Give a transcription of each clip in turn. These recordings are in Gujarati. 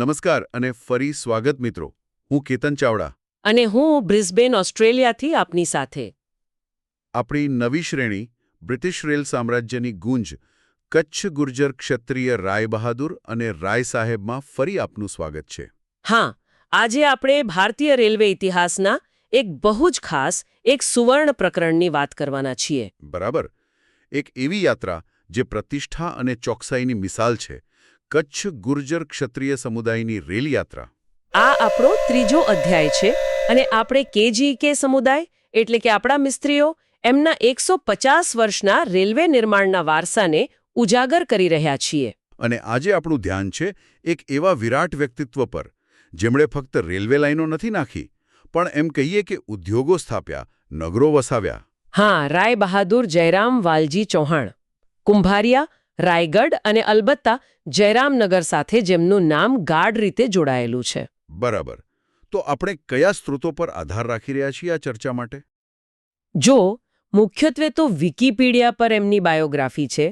નમસ્કાર અને ફરી સ્વાગત મિત્રો. હું કેતન ચાવડા. અને હું બ્રિસ્બેન ઓસ્ટ્રેલિયાથી આપની સાથે. આપણી નવી શ્રેણી બ્રિટિશ રેલ સામ્રાજ્યની ગુંજ કચ્છ ગુર્જર ક્ષત્રિય રાય બહાદુર અને રાય સાહેબમાં ફરી આપનું સ્વાગત છે. હા, આજે આપણે ભારતીય રેલવે ઇતિહાસના એક બહુ જ ખાસ એક સુવર્ણ પ્રકરણની વાત કરવાના છીએ. બરાબર. એક એવી યાત્રા જે પ્રતિષ્ઠા અને ચોકસાઈની મિસાલ છે. કચ્છ ગુર્જર ક્ષત્રિય સમુદાયની રેલ યાત્રા. આ આપણો ત્રીજો અધ્યાય છે અને આપણે કેજીકે સમુદાય એટલે કે આપણા મિસ્ત્રીઓ એમના 150 વર્ષના રેલવે નિર્માણના વારસાને ઉજાગર કરી રહ્યા છીએ. અને આજે આપણું ધ્યાન છે એક એવા વિરાટ વ્યક્તિત્વ પર જેમણે ફક્ત રેલવે લાઈનો નથી નાખી, પણ એમ કહીએ કે ઉદ્યોગો સ્થાપ્યા, નગરો વસાવ્યા. હા, રાય બહાદુર જયરામ વાલજી ચૌહાણ. કુંભારિયા, રાયગઢ અને અલબત્તા જયરામનગર સાથે જેમનું નામ ગાઢ રીતે જોડાયેલું છે. બરાબર. તો આપણે કયા સ્ત્રોતો પર આધાર રાખી રહ્યા છીએ આ ચર્ચા માટે? જો મુખ્યત્વે તો વિકિપીડિયા પર એમની બાયોગ્રાફી છે,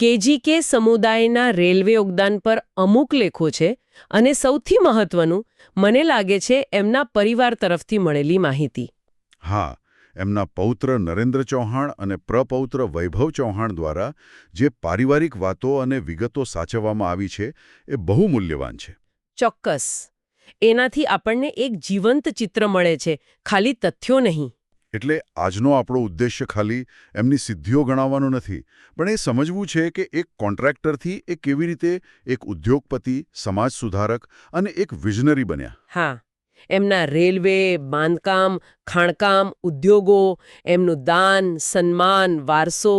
કેજીકે સમુદાયના રેલવે યોગદાન પર અમુક લેખો છે અને સૌથી મહત્વનું મને લાગે છે એમના પરિવાર તરફથી મળેલી માહિતી. હા, એમના પૌત્ર નરેન્દ્ર ચૌહાણ અને પ્રપૌત્ર વૈભવ ચૌહાણ દ્વારા જે પારિવારિક વાતો અને વિગતો સાચવવામાં આવી છે એ બહુ મૂલ્યવાન છે. ચોક્કસ. એનાથી આપણને એક જીવંત ચિત્ર મળે છે, ખાલી તથ્યો નહીં. એટલે આજનો આપણો ઉદ્દેશ્ય ખાલી એમની સિદ્ધિઓ ગણાવવાનો નથી, પણ એ સમજવું છે કે એક કોન્ટ્રાક્ટરથી એ કેવી રીતે એક ઉદ્યોગપતિ, સમાજ સુધારક અને એક વિઝનરી બન્યા. હા, એમના રેલવે, બાંધકામ, ખાણકામ, ઉદ્યોગો, એમનું દાન, સન્માન, વારસો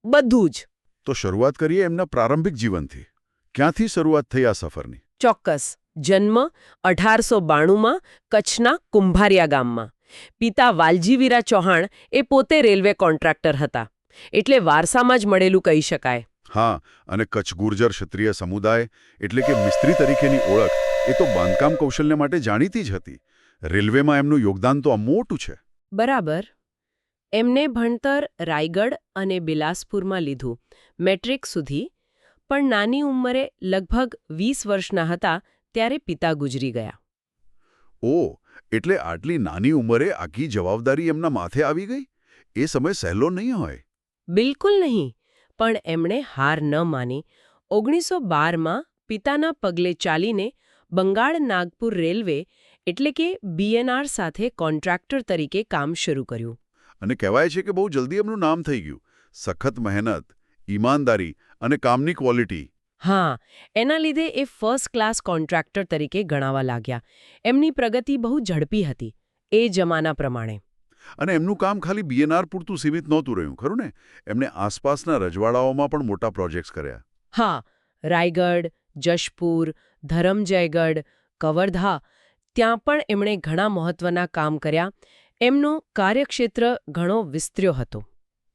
બધું જ. તો શરૂઆત કરીએ એમના પ્રારંભિક જીવનથી. ક્યાંથી શરૂઆત થઈ આ સફરની? ચોક્કસ. જન્મ 1892માં કચ્છના કુંભારિયા ગામમાં. પિતા વાલજીવીરા ચૌહાણ એ પોતે રેલવે કોન્ટ્રાક્ટર હતા, એટલે વારસામાં જ મળેલું કહી શકાય. હા, અને કચ્છ ગુર્જર ક્ષત્રિય સમુદાય એટલે કે મિસ્ત્રી તરીકેની ઓળખ એ તો બાંધકામ કૌશલ્ય માટે જાણીતી જ હતી. રેલવેમાં એમનું યોગદાન તો મોટું છે. બરાબર. એમને ભણતર રાયગઢ અને બિલાસપુરમાં લીધું, મેટ્રિક સુધી. પણ નાની ઉંમરે લગભગ 20 વર્ષના હતા ત્યારે પિતા ગુજરી ગયા. ઓહ, એટલે આટલી નાની ઉંમરે આખી જવાબદારી એમના માથે આવી ગઈ? એ સમય સહેલો નહીં હોય. બિલકુલ નહીં. પણ એમણે હાર ન માની 1912માં પિતાના પગલે ચાલીને બંગાળ નાગપુર રેલવે એટલે કે બીએનઆર સાથે કોન્ટ્રાક્ટર તરીકે કામ શરૂ કર્યું. અને કહેવાય છે કે બહુ જલ્દી એમનું નામ થઈ ગયું. સખત મહેનત, ઈમાનદારી અને કામની ક્વોલિટી. હા, એના લીધે એ ફર્સ્ટ ક્લાસ કોન્ટ્રાક્ટર તરીકે ગણાવા લાગ્યા. એમની પ્રગતિ બહુ ઝડપી હતી એ જમાના પ્રમાણે. અને એમનું કામ ખાલી બીએનઆર પૂરતું સીમિત નહોતું રહ્યું, ખરું ને? એમને આસપાસના રજવાડાઓમાં પણ મોટા પ્રોજેક્ટ્સ કર્યા. હા, રાયગઢ, જશપુર, ધરમજયગઢ, કવરધા ત્યાં પણ એમણે ઘણા મહત્વના કામ કર્યા. એમનું કાર્યક્ષેત્ર ઘણો વિસ્તર્યો હતો.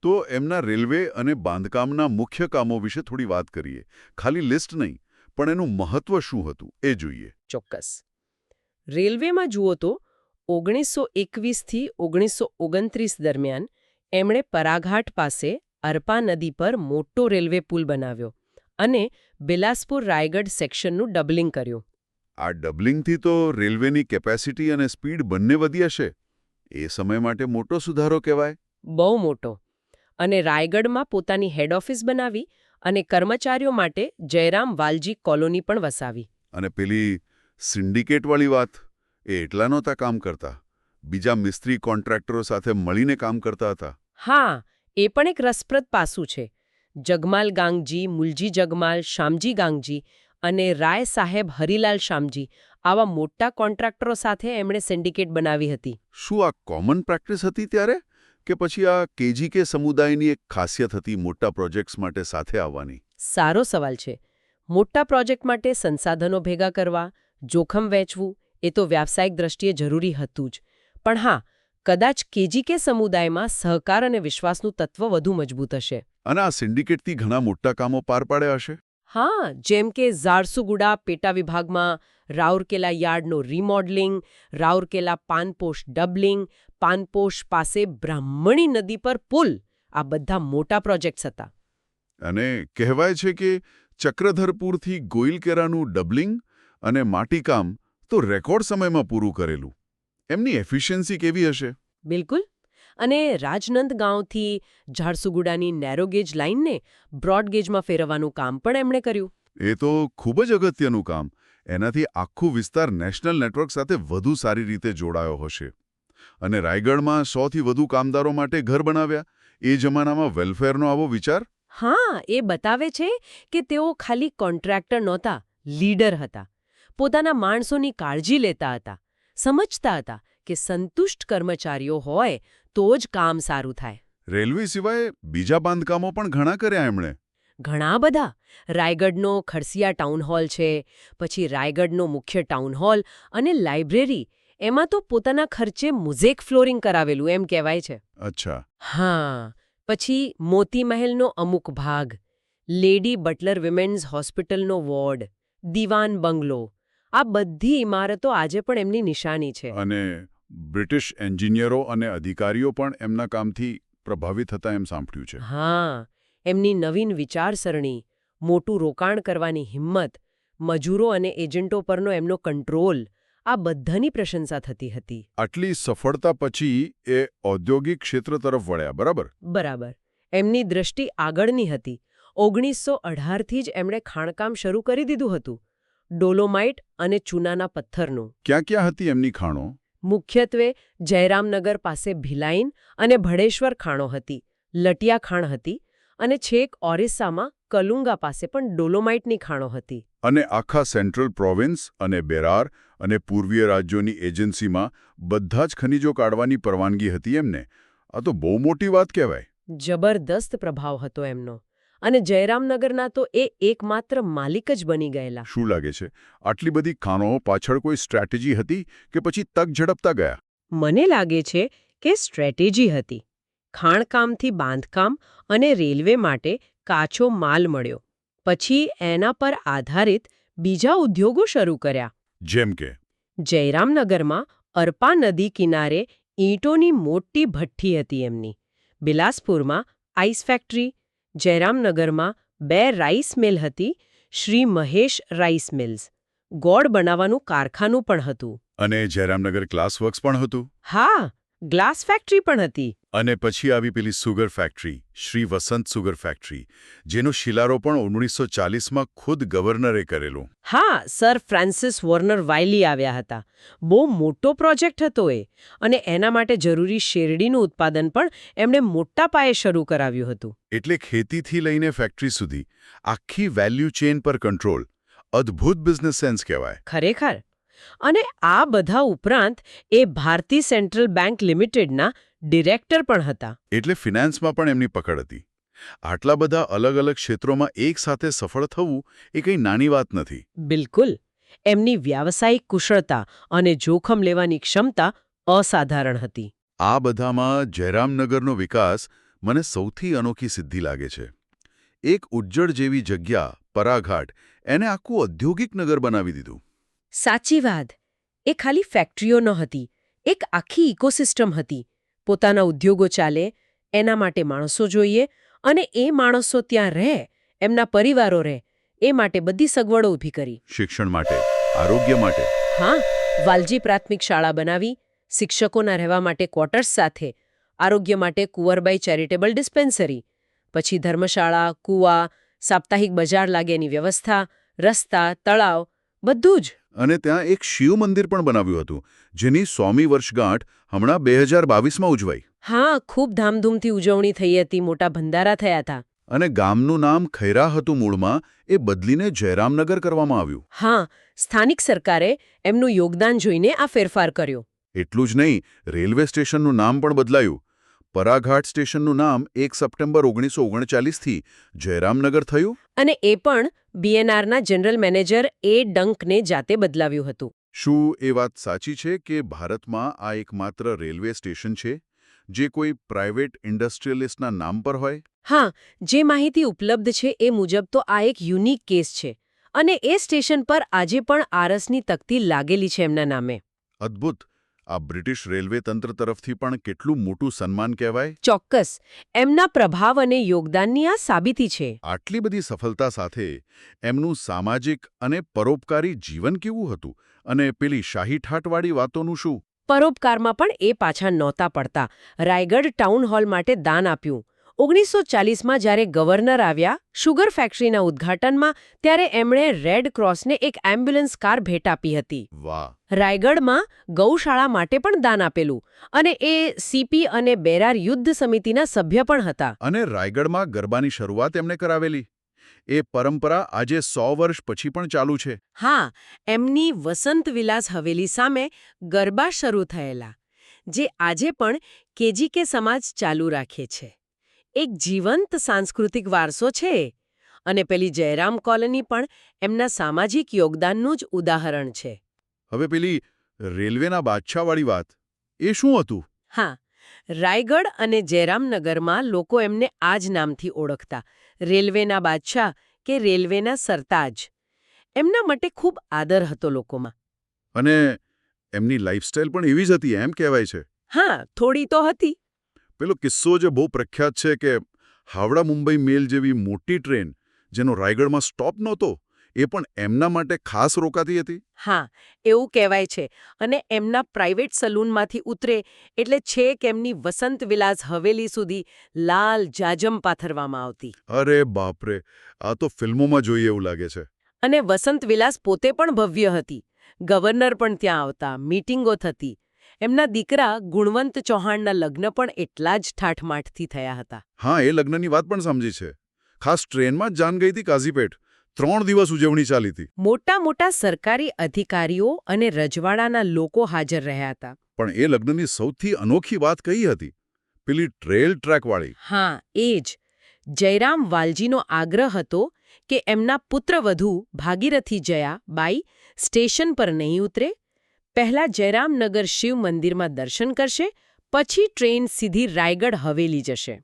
તો એમના રેલવે અને બાંધકામના મુખ્ય કામો વિશે થોડી વાત કરીએ. ખાલી લિસ્ટ નહીં, પણ એનું મહત્વ શું હતું એ જોઈએ. ચોક્કસ. રેલવેમાં જુઓ તો 1921થી 1929 દરમિયાન એમણે પરાઘાટ પાસે અરપા નદી પર મોટો રેલવે પુલ બનાવ્યો અને બિલાસપુર રાયગઢ સેક્શનનું ડબલિંગ કર્યું. આ ડબલિંગથી તો રેલવેની કેપેસિટી અને સ્પીડ બંને વધી હશે. એ સમય માટે મોટો સુધારો કહેવાય. બહુ મોટો. અને રાયગઢમાં પોતાની હેડ ઓફિસ બનાવી અને કર્મચારીઓ માટે જયરામ વાલજી કોલોની પણ વસાવી. અને પેલી સિન્ડિકેટવાળી વાત, એ એટલા નહોતા કામ કરતા. બીજા મિસ્ત્રી કોન્ટ્રાક્ટરો સાથે મળીને કામ કરતા હતા. હા, એ પણ એક રસપ્રદ પાસું છે. જગમાલ ગાંગજી, મુલજી જગમાલ, શામજી ગાંગજી અને રાય સાહેબ હરિલાલ શામજી આવા મોટા કોન્ટ્રાક્ટરો સાથે એમણે સિન્ડિકેટ બનાવી હતી. શું આ કોમન પ્રેક્ટિસ હતી ત્યારે? કે પછી આ કેજીકે સમુદાયની એક ખાસિયત હતી મોટા પ્રોજેક્ટ્સ માટે સાથે આવવાની? સારો સવાલ છે. મોટા પ્રોજેક્ટ માટે સંસાધનો ભેગા કરવા, જોખમ વહેંચવું એ તો વ્યાવસાયિક દ્રષ્ટિએ જરૂરી હતું જ. પણ હા, કદાચ કેજીકે સમુદાયમાં સહકાર અને વિશ્વાસનું તત્વ વધુ મજબૂત હશે. અને આ સિન્ડિકેટથી ઘણા મોટા કામો પાર પાડ્યા હશે? હા, જેમ કે ઝારસુગુડા પેટા વિભાગમાં રાઉરકેલા યાર્ડનો રીમોડલિંગ, રાઉરકેલા પાનપોશ ડબલિંગ, પાનપોશ પાસે બ્રાહ્મણી નદી પર પુલ, આ બધા મોટા પ્રોજેક્ટ્સ હતા. અને કહેવાય છે કે ચક્રધરપુરથી ગોઇલકેરાનું ડબલિંગ અને માટીકામ તો રેકોર્ડ સમયમાં પૂરું કરેલું. એમની એફિશિયન્સી કેવી હશે? બિલકુલ. અને રાજનંદગાંવથી ઝારસુગુડાની નેરોગેજ લાઇનને બ્રોડગેજમાં ફેરવવાનું કામ પણ એમણે કર્યું. એ તો ખૂબ જ અગત્યનું કામ. એનાથી આખું વિસ્તાર નેશનલ નેટવર્ક સાથે વધુ સારી રીતે જોડાયો હશે. અને રાયગઢમાં 100થી વધુ કામદારો માટે ઘર બનાવ્યા. એ જમાનામાં વેલફેરનો આવો વિચાર? હા, એ બતાવે છે કે તેઓ ખાલી કોન્ટ્રાક્ટર નહોતા, લીડર હતા. પોતાના માણસોની કાળજી લેતા હતા. સમજતા હતા કે સંતુષ્ટ કર્મચારીઓ હોય તો જ કામ સારું થાય. રેલવે સિવાય બીજા બાંધકામો પણ ઘણા કર્યા એમણે. ઘણા બધા. રાયગઢનો ખડસિયા ટાઉન હોલ છે, પછી રાયગઢનો મુખ્ય ટાઉન હોલ અને લાઇબ્રેરી. એમાં તો પોતાના ખર્ચે મુઝેક ફ્લોરિંગ કરાવેલું એમ કહેવાય છે. અચ્છા. હા. પછી મોતી મહેલનો અમુક ભાગ, લેડી બટલર વિમેન્સ હોસ્પિટલનો વોર્ડ, દીવાન બંગલો. આ બધી ઇમારતો આજે પણ એમની નિશાની છે. અને બ્રિટિશ એન્જિનિયરો અને અધિકારીઓ પણ એમના કામથી પ્રભાવિત હતા એમ સાંભળ્યું છે. હા. એમની નવીન વિચારસરણી, મોટું રોકાણ કરવાની હિંમત, મજૂરો અને એજન્ટો પરનો એમનો કંટ્રોલ, આ બધાની પ્રશંસા થતી હતી. આટલી સફળતા પછી એ ઔદ્યોગિક ક્ષેત્ર તરફ વળ્યા, બરાબર? બરાબર. એમની દ્રષ્ટિ આગળની હતી. 1918થી જ એમણે ખાણકામ શરૂ કરી દીધું હતું. ડોલોમાઇટ અને ચૂનાના પથ્થરનું. ક્યાં ક્યાં હતી એમની ખાણો? મુખ્યત્વે જયરામનગર પાસે ભિલાઈન અને ભડેશ્વર ખાણો હતી, લટિયા ખાણ હતી, અને છેક ઓરિસ્સામાં કલુંગા પાસે પણ ડોલોમાઇટની ખાણો હતી. અને આખા સેન્ટ્રલ પ્રોવિન્સ અને બેરાર અને પૂર્વીય રાજ્યોની એજન્સીમાં બધા જ ખનિજો કાઢવાની પરવાનગી હતી એમને. આ તો બહુ મોટી વાત કહેવાય. જબરદસ્ત પ્રભાવ હતો એમનો. અને જયરામનગરના તો એ એકમાત્ર માલિક જ બની ગયેલા. શું લાગે છે, આટલી બધી ખાણો પાછળ કોઈ સ્ટ્રેટેજી હતી કે પછી તક ઝડપતા ગયા? મને લાગે છે કે સ્ટ્રેટેજી હતી. ખાણકામથી બાંધકામ અને રેલવે માટે કાચો માલ મળ્યો. પછી એના પર આધારિત બીજા ઉદ્યોગો શરૂ કર્યા. જેમ કે? જયરામનગરમાં અરપા નદી કિનારે ઈંટોની મોટી ભઠ્ઠી હતી એમની. બિલાસપુરમાં આઈસ ફેક્ટરી. જયરામનગરમાં 2 રાઈસ મિલ હતી, શ્રી મહેશ રાઈસ મિલ્સ. ગોળ બનાવવાનું કારખાનું પણ હતું. અને જયરામનગર ગ્લાસ વર્ક્સ પણ હતું? હા, ગ્લાસ ફેક્ટરી પણ હતી. અને પછી આવી પેલી સુગર ફેક્ટરી, શ્રી વસંત સુગર ફેક્ટરી, જેનો શિલારોપણ 1940માં ખુદ ગવર્નરે કરેલો. હા, સર ફ્રાન્સિસ વોર્નર વાયલી આવ્યા હતા. બહુ મોટો પ્રોજેક્ટ હતો એ. અને એના માટે જરૂરી શેરડીનું ઉત્પાદન પણ એમણે મોટા પાયે શરૂ કરાવ્યું હતું. એટલે ખેતીથી લઈને ફેક્ટરી સુધી આખી વેલ્યુ ચેઇન પર કંટ્રોલ. અદ્ભુત બિઝનેસ સેન્સ કહેવાય. ખરેખર. અને આ બધા ઉપરાંત એ ભારતી સેન્ટ્રલ બેંક લિમિટેડના ડિરેક્ટર પણ હતા. એટલે ફિનાન્સમાં પણ એમની પકડ હતી. આટલા બધા અલગ અલગ ક્ષેત્રોમાં એક સાથે સફળ થવું એ કંઈ નાની વાત નથી. બિલકુલ. એમની વ્યાવસાયિક કુશળતા અને જોખમ લેવાની ક્ષમતા અસાધારણ હતી. આ બધામાં જયરામનગરનો વિકાસ મને સૌથી અનોખી સિદ્ધિ લાગે છે. એક ઉજ્જડ જેવી જગ્યા, પરાઘાટ, એને આખું ઔદ્યોગિક નગર બનાવી દીધું. સાચી વાત. એ ખાલી ફેક્ટરીઓ ન હતી, એક આખી ઇકોસિસ્ટમ હતી. પોતાના ઉદ્યોગો ચાલે, એના માટે માણસો જોઈએ, અને એ માણસો ત્યાં રહે, એમના પરિવારો રહે, એ માટે બધી સગવડો ઊભી કરી. શિક્ષણ માટે, આરોગ્ય માટે. હા, વાલજી પ્રાથમિક શાળા બનાવી, શિક્ષકોના રહેવા માટે ક્વાર્ટર્સ સાથે, આરોગ્ય માટે કુંવરબાઈ ચેરિટેબલ ડિસ્પેન્સરી, પછી ધર્મશાળા, કૂવા, સાપ્તાહિક બજાર લાગેની વ્યવસ્થા, રસ્તા, તળાવ, બધું જ. અને ત્યાં એક શિવ મંદિર પણ બનાવ્યું હતું, જેની 100મી વર્ષગાંઠ હમણાં 2022માં ઉજવાઈ. હા, ખૂબ ધામધૂમથી ઉજવણી થઈ હતી, મોટા ભંડારા થયા હતા. અને ગામનું નામ ખૈરા હતું મૂળમાં, એ બદલીને જયરામનગર કરવામાં આવ્યું. હા, સ્થાનિક સરકારે એમનું યોગદાન જોઈને આ ફેરફાર કર્યો. એટલું જ નહીં, રેલવે સ્ટેશનનું નામ પણ બદલાયું. પરાઘાટ સ્ટેશનનું નામ 1 સપ્ટેમ્બર 1939થી જયરામનગર થયું. અને એ પણ બીએનઆરના જનરલ મેનેજર એ ડંકને જાતે બદલાવ્યું હતું. શું એ વાત સાચી છે કે ભારતમાં આ એકમાત્ર રેલવે સ્ટેશન છે જે કોઈ પ્રાઇવેટ ઇન્ડસ્ટ્રીયલિસ્ટના નામ પર હોય? હા, જે માહિતી ઉપલબ્ધ છે એ મુજબ તો આ એક યુનિક કેસ છે. અને એ સ્ટેશન પર આજે પણ આરસની તકતી લાગેલી છે એમના નામે. અદ્ભુત. આ બ્રિટિશ રેલવે તંત્ર તરફથી પણ કેટલું મોટું સન્માન કહેવાય. ચોક્કસ. એમના પ્રભાવ અને યોગદાનની આ સાબિતી છે. આટલી બધી સફળતા સાથે એમનું સામાજિક અને પરોપકારી જીવન કેવું હતું અને પેલી શાહી ઠાઠવાળી વાતોનું શું? પરોપકારમાં પણ એ પાછા નહોતા પડતા. રાયગઢ ટાઉન હોલ માટે દાન આપ્યું. 1940માં જ્યારે ગવર્નર આવ્યા શુગર ફેક્ટરીના ઉદ્ઘાટનમાં, ત્યારે એમણે રેડ ક્રોસને એક એમ્બ્યુલન્સ કાર ભેટ આપી હતી. વાહ! રાયગઢમાં ગૌશાળા માટે પણ દાન આપેલું, અને એ સીપી અને બેરાર યુદ્ધ સમિતિના સભ્ય પણ હતા. અને રાયગઢમાં ગરબાની શરૂઆત એમણે કરાવેલી. એ પરંપરા આજે 100 વર્ષ પછી પણ ચાલુ છે. હા, એમની વસંત વિલાસ હવેલી સામે ગરબા શરૂ થયેલા, જે આજે પણ કેજીકે સમાજ ચાલુ રાખે છે. એક જીવંત સાંસ્કૃતિક વારસો છે. અને પેલી જયરામ કોલોની પણ એમના સામાજિક યોગદાનનું જ ઉદાહરણ છે. હવે પેલી રેલવેના બાદશાહવાળી વાત, એ શું હતું? હા, રાયગઢ અને જયરામનગરમાં લોકો એમને આ જ નામથી ઓળખતા. રેલવેના બાદશાહ કે રેલવેના સરતાજ. એમના માટે ખૂબ આદર હતો લોકોમાં. અને એમની લાઇફસ્ટાઇલ પણ એવી જ હતી એમ કહેવાય છે. હા, થોડી તો હતી. પેલો કિસ્સો જે બહુ પ્રખ્યાત છે કે હાવડા મુંબઈ મેલ જેવી મોટી ટ્રેન જેનો રાયગઢમાં સ્ટોપ નહોતો, એ પણ એમના માટે ખાસ રોકાતી હતી. હા, એવું કહેવાય છે. અને એમના પ્રાઇવેટ સલૂનમાંથી ઉતરે એટલે છેક એમની વસંત વિલાસ હવેલી સુધી લાલ જાજમ પાથરવામાં આવતી. અરે બાપરે, આ તો ફિલ્મોમાં જોઈએ એવું લાગે છે. અને વસંત વિલાસ પોતે પણ ભવ્ય હતી. ગવર્નર પણ ત્યાં આવતા, મીટિંગો થતી. એમના દીકરા ગુણવંત ચૌહાણના લગ્ન પણ એટલા જ ઠાઠમાઠથી થયા હતા. હા, એ લગ્નની વાત પણ સમજી છે. ખાસ ટ્રેનમાં જ જાન ગઈ હતી કાઝીપેટ. 3 દિવસ ઉજવણી ચાલી હતી. મોટા મોટા સરકારી અધિકારીઓ અને રજવાડાના લોકો હાજર રહ્યા હતા. પણ એ લગ્નની સૌથી અનોખી વાત કઈ હતી? પેલી ટ્રેલ ટ્રેકવાળી. હા, એ જ. જયરામ વાલજીનો આગ્રહ હતો કે એમના પુત્રવધુ ભાગીરથી જયા બાઈ સ્ટેશન પર નહીં ઉતરે. પહેલા જયરામનગર શિવ મંદિરમાં દર્શન કરશે, પછી ટ્રેન સીધી રાયગઢ હવેલી જશે.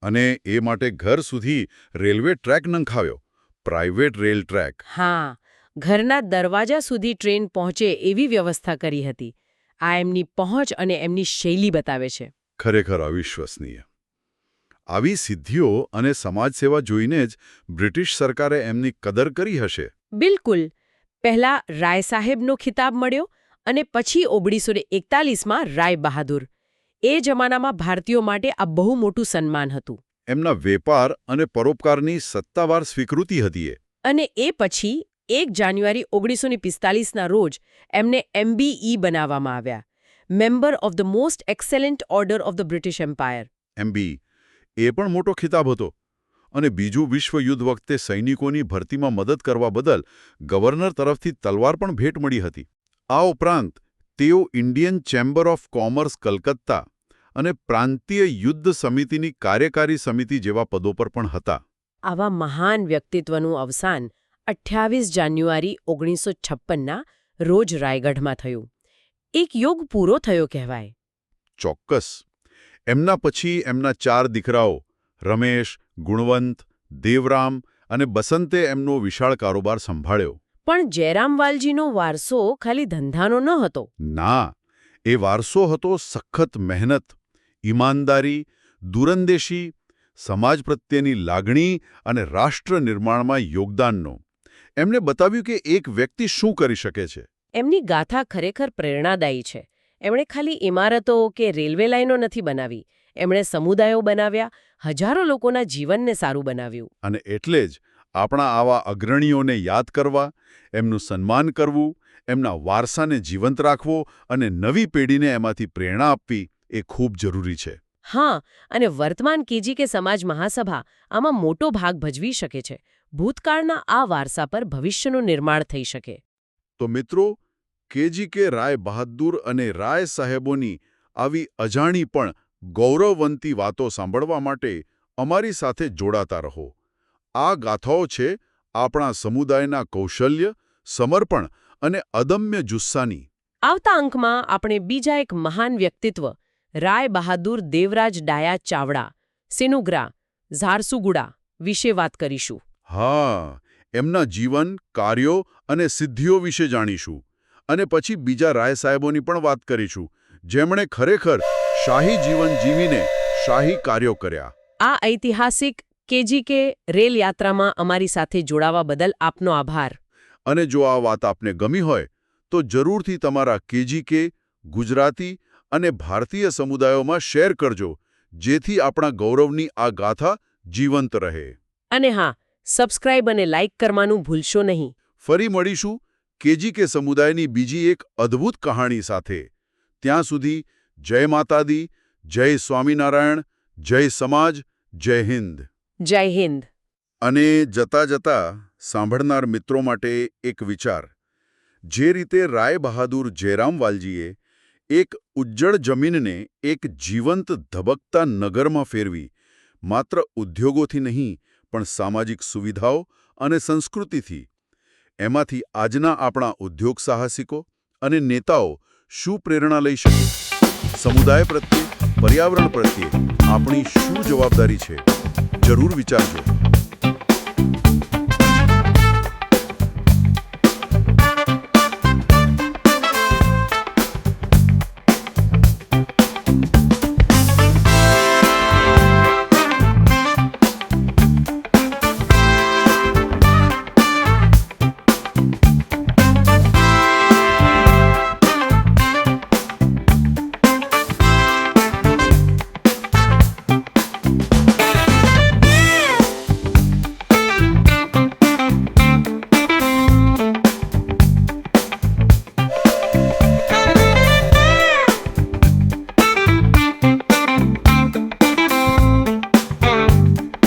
અને એ માટે ઘર સુધી રેલવે ટ્રેક નંખાવ્યો. Private rail track. હા, ઘરના દરવાજા સુધી ટ્રેન પહોંચે એવી વ્યવસ્થા કરી હતી. આ એમની પહોંચ અને એમની શૈલી બતાવે છે. ખરેખર અવિશ્વસનીય. આવી સિદ્ધિઓ અને સમાજસેવા જોઈને જ બ્રિટિશ સરકારે એમની કદર કરી હશે. બિલકુલ. પહેલા રાય સાહેબનો ખિતાબ મળ્યો, અને પછી 1941માં રાય બહાદુર. એ જમાનામાં ભારતીયો માટે આ બહુ મોટું સન્માન હતું. એમના વેપાર અને પરોપકારની સત્તાવાર સ્વીકૃતિ હતી એ. અને એ પછી 1 જાન્યુઆરી 1945ના રોજ એમને MBE બનાવવામાં આવ્યા, member of the most excellent order of the British Empire. MB એ પણ મોટો ખિતાબ હતો. અને બીજું વિશ્વયુદ્ધ વખતે સૈનિકોની ભરતીમાં મદદ કરવા બદલ ગવર્નર તરફથી તલવાર પણ ભેટ મળી હતી. આ ઉપરાંત તેઓ Indian chamber of commerce Calcutta અને પ્રાંતીય યુદ્ધ સમિતિની કાર્યકારી સમિતિ જેવા પદો પર પણ હતા. આવા મહાન વ્યક્તિત્વનું અવસાન 28 જાન્યુઆરી 1956ના રોજ રાયગઢમાં થયું. એક યુગ પૂરો થયો કહેવાય. ચોક્કસ. એમના પછી એમના 4 દીકરાઓ રમેશ, ગુણવંત, દેવરામ અને બસંતે એમનો વિશાળ કારોબાર સંભાળ્યો. પણ જયરામ વાલજીનો વારસો ખાલી ધંધાનો ન હતો. ના, એ વારસો હતો સખત મહેનત, ઈમાનદારી, દૂરંદેશી, સમાજ પ્રત્યેની લાગણી અને રાષ્ટ્ર નિર્માણમાં યોગદાનનો. એમણે બતાવ્યું કે એક વ્યક્તિ શું કરી શકે છે. એમની ગાથા ખરેખર પ્રેરણાદાયી છે. એમણે ખાલી ઇમારતો કે રેલવે લાઇનો નથી બનાવી. એમણે સમુદાયો બનાવ્યા, હજારો લોકોના જીવનને સારું બનાવ્યું. અને એટલે જ આપણા આવા અગ્રણીઓને યાદ કરવા, એમનું સન્માન કરવું, એમના વારસાને જીવંત રાખવો અને નવી પેઢીને એમાંથી પ્રેરણા આપવી એ ખૂબ જરૂરી છે. હા, અને વર્તમાન કેજીકે સમાજ મહાસભા આમાં મોટો ભાગ ભજવી શકે છે. ભૂતકાળના આ વારસા પર ભવિષ્યનું નિર્માણ થઈ શકે. તો મિત્રો, કેજીકે રાય બહાદુર અને રાય સાહેબોની આવી અજાણી પણ ગૌરવવંતી વાતો સાંભળવા માટે અમારી સાથે જોડાતા રહો. આ ગાથાઓ છે આપણા સમુદાયના કૌશલ્ય, સમર્પણ અને અદમ્ય જુસ્સાની. આવતા અંકમાં આપણે બીજા એક મહાન વ્યક્તિત્વ રાય બહાદુર દેવરાજ ડાયા ચાવડા, સેનુગ્રા, ઝારસુગુડા વિશે વાત કરીશું. હા, એમના જીવન, કાર્યો અને સિદ્ધિઓ વિશે જાણીશું. અને પછી બીજા રાય સાહેબોની પણ વાત કરીશું, જેમણે ખરેખર શાહી જીવન જીવીને શાહી કાર્યો કર્યા. આ ઐતિહાસિક કેજીકે રેલ યાત્રામાં અમારી સાથે જોડાવા બદલ આપનો આભાર. અને જો આ વાત આપને ગમી હોય તો જરૂરથી તમારા કેજીકે, ગુજરાતી અને ભારતીય સમુદાયોમાં શેર કરજો, જેથી આપણા ગૌરવની આ ગાથા જીવંત રહે. અને હા, સબસ્ક્રાઇબ અને લાઇક કરવાનું ભૂલશો નહીં. ફરી મળીશું કેજીકે સમુદાયની બીજી એક અદ્ભુત કહાણી સાથે. ત્યાં સુધી જય માતાદી, જય સ્વામિનારાયણ, જય સમાજ, જય હિન્દ. જય હિન્દ. અને જતા જતા સાંભળનાર મિત્રો માટે એક વિચાર. જે રીતે રાય બહાદુર જયરામવાલજીએ એક ઉજ્જડ જમીનને એક જીવંત ધબકતા નગરમાં ફેરવી, માત્ર ઉદ્યોગોથી નહીં પણ સામાજિક સુવિધાઓ અને સંસ્કૃતિથી, એમાંથી આજના આપણા ઉદ્યોગ સાહસિકો અને નેતાઓ શું પ્રેરણા લઈ શકે? સમુદાય પ્રત્યે, પર્યાવરણ પ્રત્યે આપણી શું જવાબદારી છે? જરૂર વિચારજો.